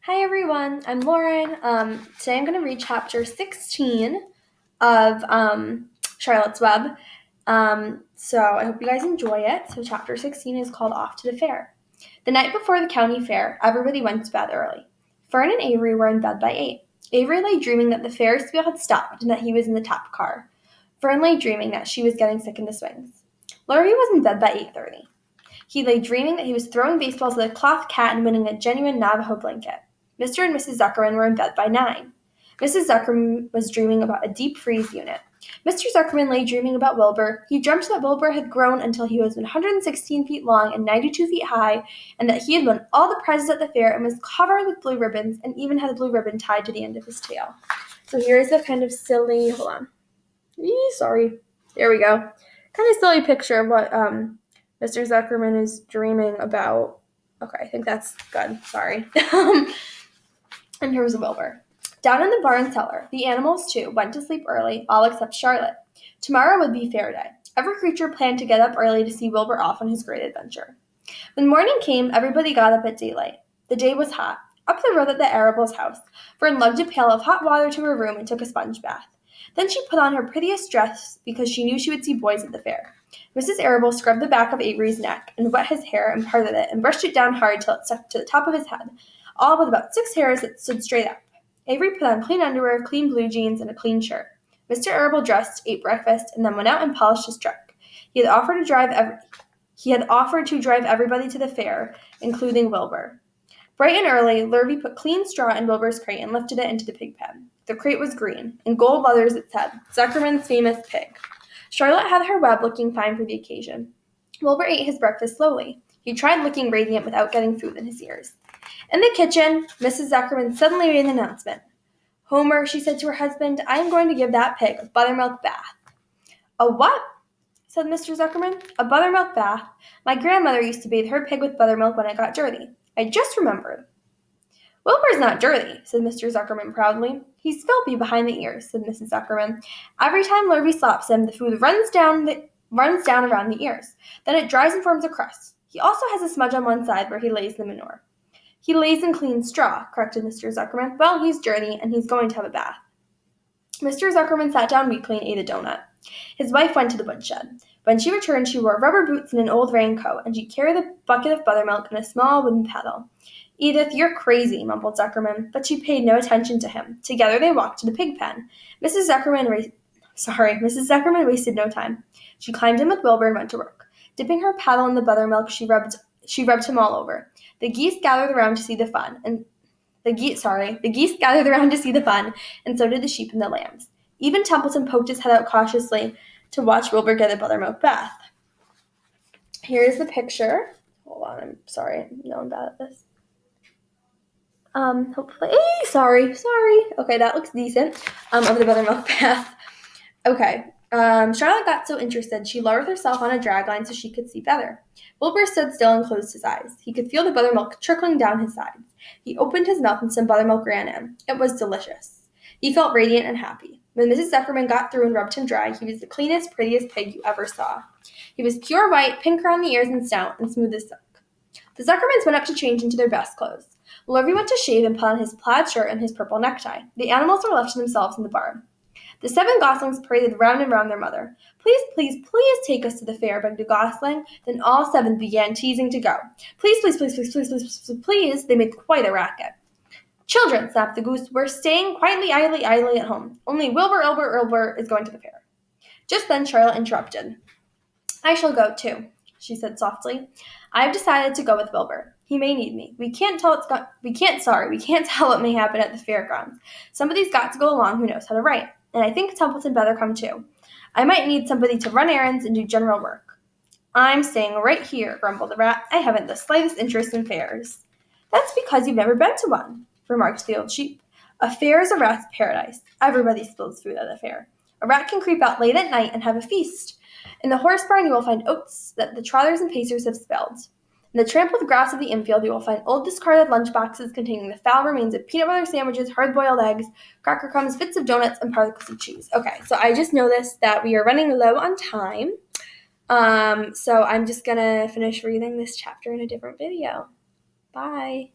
Hi everyone, I'm Lauren. Today I'm going to read chapter 16 of Charlotte's Web. So I hope you guys enjoy it. So chapter 16 is called Off to the Fair. The night before the county fair, everybody went to bed early. Fern and Avery were in bed by 8. Avery lay dreaming that the Ferris wheel had stopped and that he was in the top car. Fern lay dreaming that she was getting sick in the swings. Laurie was in bed by 8:30. He lay dreaming that he was throwing baseballs with a cloth cat and winning a genuine Navajo blanket. Mr. and Mrs. Zuckerman were in bed by 9. Mrs. Zuckerman was dreaming about a deep freeze unit. Mr. Zuckerman lay dreaming about Wilbur. He dreamt that Wilbur had grown until he was 116 feet long and 92 feet high, and that he had won all the prizes at the fair and was covered with blue ribbons and even had a blue ribbon tied to the end of his tail. So here's a kind of silly, there we go. Kind of silly picture of what Mr. Zuckerman is dreaming about. Okay, I think that's good. Sorry. And here was Wilbur. Down in the barn cellar, the animals, too, went to sleep early, all except Charlotte. Tomorrow would be fair day. Every creature planned to get up early to see Wilbur off on his great adventure. When morning came, everybody got up at daylight. The day was hot. Up the road at the Arable's house, Fern lugged a pail of hot water to her room and took a sponge bath. Then she put on her prettiest dress because she knew she would see boys at the fair. Mrs. Arable scrubbed the back of Avery's neck and wet his hair and parted it and brushed it down hard till it stuck to the top of his head, all with about 6 hairs that stood straight up. Avery put on clean underwear, clean blue jeans, and a clean shirt. Mr. Arable dressed, ate breakfast, and then went out and polished his truck. He had offered to drive everybody to the fair, including Wilbur. Bright and early, Lurvy put clean straw in Wilbur's crate and lifted it into the pig pen. The crate was green. In gold letters it said, Zuckerman's famous pig. Charlotte had her web looking fine for the occasion. Wilbur ate his breakfast slowly. He tried looking radiant without getting food in his ears. In the kitchen, Mrs. Zuckerman suddenly made an announcement. Homer, she said to her husband, I am going to give that pig a buttermilk bath. A what? Said Mr. Zuckerman. A buttermilk bath. My grandmother used to bathe her pig with buttermilk when it got dirty. I just remembered. Wilbur's not dirty, said Mr. Zuckerman proudly. He's filthy behind the ears, said Mrs. Zuckerman. Every time Lurvy slaps him, the food runs down around the ears. Then it dries and forms a crust. He also has a smudge on one side where he lays the manure. He lays in clean straw, corrected Mr. Zuckerman. Well, he's dirty, and he's going to have a bath. Mr. Zuckerman sat down weakly and ate a donut. His wife went to the woodshed. When she returned, she wore rubber boots and an old raincoat, and she carried a bucket of buttermilk and a small wooden paddle. Edith, you're crazy, mumbled Zuckerman, but she paid no attention to him. Together they walked to the pig pen. Mrs. Zuckerman wasted no time. She climbed in with Wilbur and went to work. Dipping her paddle in the buttermilk, she rubbed him all over. The geese gathered around to see the fun, and the geese gathered around to see the fun, and so did the sheep and the lambs. Even Templeton poked his head out cautiously to watch Wilbur get a buttermilk bath. Here's the picture. Hold on, I'm sorry. No, I'm bad at this. Hopefully, sorry. Okay, that looks decent. Of the buttermilk bath. Okay. Charlotte got so interested, she lowered herself on a dragline so she could see better. Wilbur stood still and closed his eyes. He could feel the buttermilk trickling down his sides. He opened his mouth and some buttermilk ran in. It was delicious. He felt radiant and happy. When Mrs. Zuckerman got through and rubbed him dry, he was the cleanest, prettiest pig you ever saw. He was pure white, pink around the ears and snout, and smooth as silk. The Zuckermans went up to change into their best clothes. Lurvy went to shave and put on his plaid shirt and his purple necktie. The animals were left to themselves in the barn. The 7 goslings paraded round and round their mother. Please, please, please take us to the fair, begged a gosling. Then all 7 began teasing to go. Please, please, please, please, please, please, please, please. They made quite a racket. Children, snapped the goose, we're staying quietly, idly at home. Only Wilbur is going to the fair. Just then Charlotte interrupted. I shall go too, she said softly. I've decided to go with Wilbur. He may need me. We can't tell what may happen at the fairgrounds. Somebody's got to go along who knows how to write. And I think Templeton better come too. I might need somebody to run errands and do general work. I'm staying right here, grumbled the rat. I haven't the slightest interest in fairs. That's because you've never been to one, remarked the old sheep. A fair is a rat's paradise. Everybody spills food at a fair. A rat can creep out late at night and have a feast. In the horse barn you will find oats that the trotters and pacers have spilled. In the trampled grass of the infield, you will find old discarded lunch boxes containing the foul remains of peanut butter sandwiches, hard-boiled eggs, cracker crumbs, bits of donuts, and particles of cheese. Okay, so I just noticed that we are running low on time. So I'm just going to finish reading this chapter in a different video. Bye.